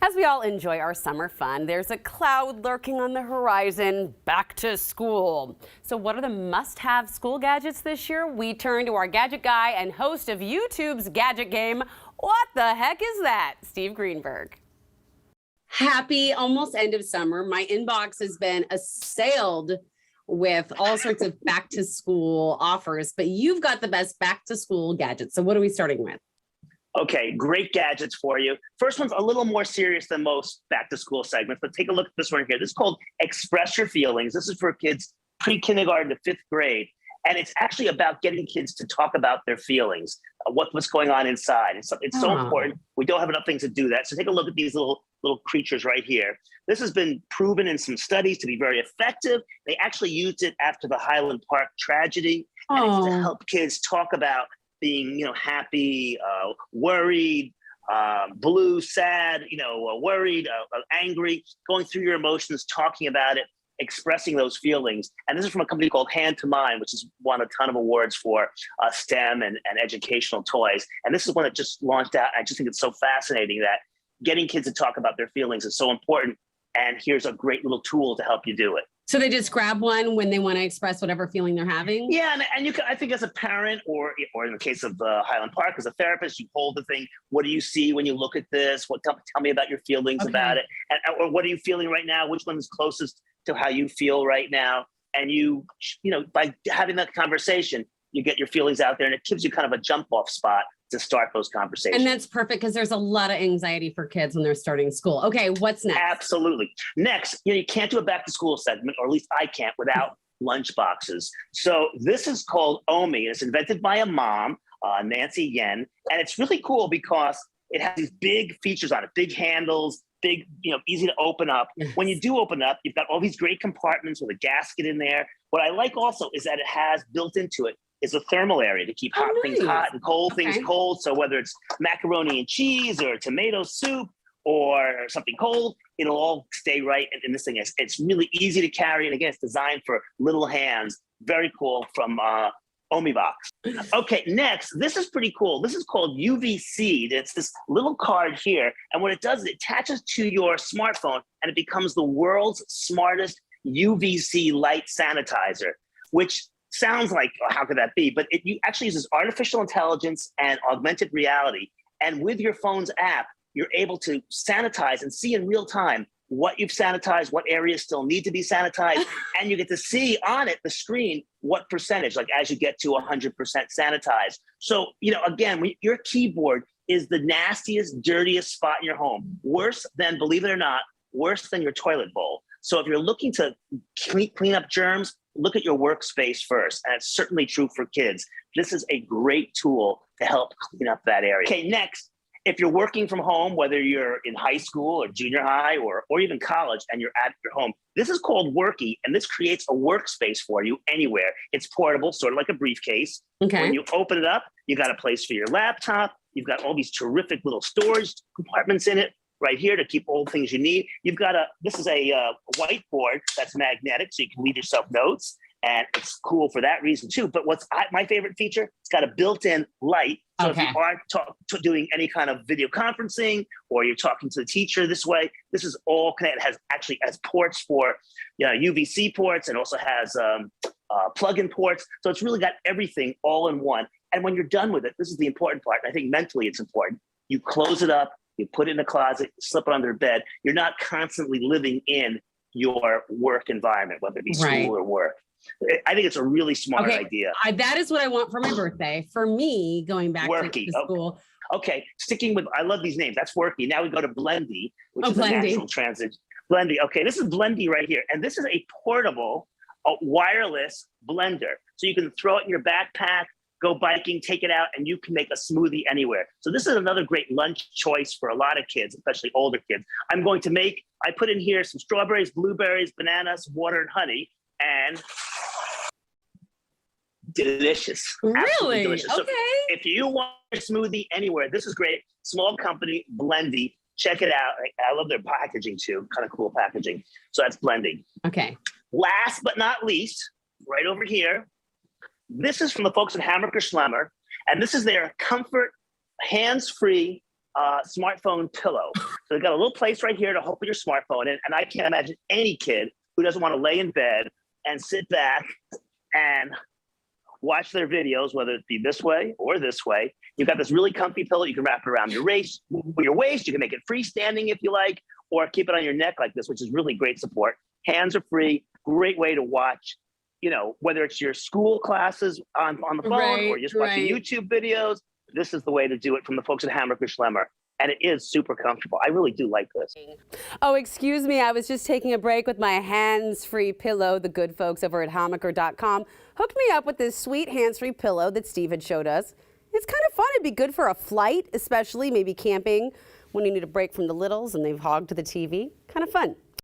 As we all enjoy our summer fun, there's a cloud lurking on the horizon, back to school. So what are the must-have school gadgets this year? We turn to our gadget guy and host of YouTube's Gadget Game. What the heck is that? Steve Greenberg. Happy almost end of summer. My inbox has been assailed with all sorts of back to school offers, but you've got the best back to school gadgets. So what are we starting with? Okay, great gadgets for you. First one's a little more serious than most back to school segments, but take a look at this one here. This is called Express Your Feelings. This is for kids pre-kindergarten to fifth grade. And it's actually about getting kids to talk about their feelings, what's going on inside. It's so important. We don't have enough things to do that. So take a look at these little creatures right here. This has been proven in some studies to be very effective. They actually used it after the Highland Park tragedy. And it's to help kids talk about being, happy, worried, blue, sad, worried, angry, going through your emotions, talking about it, expressing those feelings. And this is from a company called Hand to Mind, which has won a ton of awards for STEM and educational toys. And this is one that just launched out. I just think it's so fascinating that getting kids to talk about their feelings is so important. And here's a great little tool to help you do it. So they just grab one when they want to express whatever feeling they're having? Yeah, and you can, I think as a parent or in the case of Highland Park, as a therapist, you hold the thing. What do you see when you look at this? Tell me about your feelings about it. Or what are you feeling right now? Which one is closest to how you feel right now? And by having that conversation, you get your feelings out there and it gives you kind of a jump off spot to start those conversations. And that's perfect because there's a lot of anxiety for kids when they're starting school. Okay, what's next? Absolutely. Next, you can't do a back to school segment, or at least I can't, without lunchboxes. So this is called Omi. It's invented by a mom, Nancy Yen. And it's really cool because it has these big features on it, big handles, big, easy to open up. When you do open up, you've got all these great compartments with a gasket in there. What I like also is that it has built into it is a thermal area to keep hot things hot and cold things cold. So whether it's macaroni and cheese or tomato soup or something cold, it'll all stay right in this thing. It's really easy to carry. And again, it's designed for little hands. Very cool from OmiBox. Okay, next, this is pretty cool. This is called UVC. It's this little card here. And what it does is it attaches to your smartphone and it becomes the world's smartest UVC light sanitizer, which sounds like, how could that be? But it actually uses artificial intelligence and augmented reality. And with your phone's app, you're able to sanitize and see in real time what you've sanitized, what areas still need to be sanitized. And you get to see on it, the screen, what percentage, like as you get to 100% sanitized. So, again, your keyboard is the nastiest, dirtiest spot in your home. Worse than, believe it or not, worse than your toilet bowl. So if you're looking to clean up germs, look at your workspace first. And it's certainly true for kids. This is a great tool to help clean up that area. Okay, next, if you're working from home, whether you're in high school or junior high or even college and you're at your home, this is called Worky, and this creates a workspace for you anywhere. It's portable, sort of like a briefcase. Okay. When you open it up, you got a place for your laptop. You've got all these terrific little storage compartments in it right here to keep all the things you need. You've got this is a whiteboard that's magnetic, so you can leave yourself notes, and it's cool for that reason too. But what's my favorite feature? It's got a built-in light. So if you aren't doing any kind of video conferencing or you're talking to the teacher this way, this is all connected. It has ports for UVC ports and also has plug-in ports. So it's really got everything all in one. And when you're done with it, this is the important part. I think mentally it's important. You close it up, you put it in the closet, slip it under bed. You're not constantly living in your work environment, whether it be school or work. I think it's a really smart idea. That is what I want for my birthday. For me, going back to school. Okay, sticking with, I love these names. That's Worky. Now we go to Blendy, which is a natural transit. Blendy. Okay, this is Blendy right here. And this is a portable, wireless blender. So you can throw it in your backpack, go biking, take it out, and you can make a smoothie anywhere. So this is another great lunch choice for a lot of kids, especially older kids. I put in here some strawberries, blueberries, bananas, water, and honey, and delicious. Really? Delicious. Okay. So if you want a smoothie anywhere, this is great. Small company, Blendy. Check it out. I love their packaging too. Kind of cool packaging. So that's Blendy. Okay. Last but not least, right over here, this is from the folks at Hammacher Schlemmer, and this is their comfort, hands-free smartphone pillow. So they've got a little place right here to hold your smartphone in, and I can't imagine any kid who doesn't want to lay in bed and sit back and watch their videos, whether it be this way or this way. You've got this really comfy pillow. You can wrap it around your waist. You can make it freestanding if you like, or keep it on your neck like this, which is really great support. Hands are free. Great way to watch, whether it's your school classes on the phone or just watching YouTube videos. This is the way to do it from the folks at Hammacher Schlemmer. And it is super comfortable. I really do like this. Oh, excuse me. I was just taking a break with my hands-free pillow. The good folks over at Hammacher.com hooked me up with this sweet hands-free pillow that Steve had showed us. It's kind of fun. It'd be good for a flight, especially maybe camping when you need a break from the littles and they've hogged the TV. Kind of fun.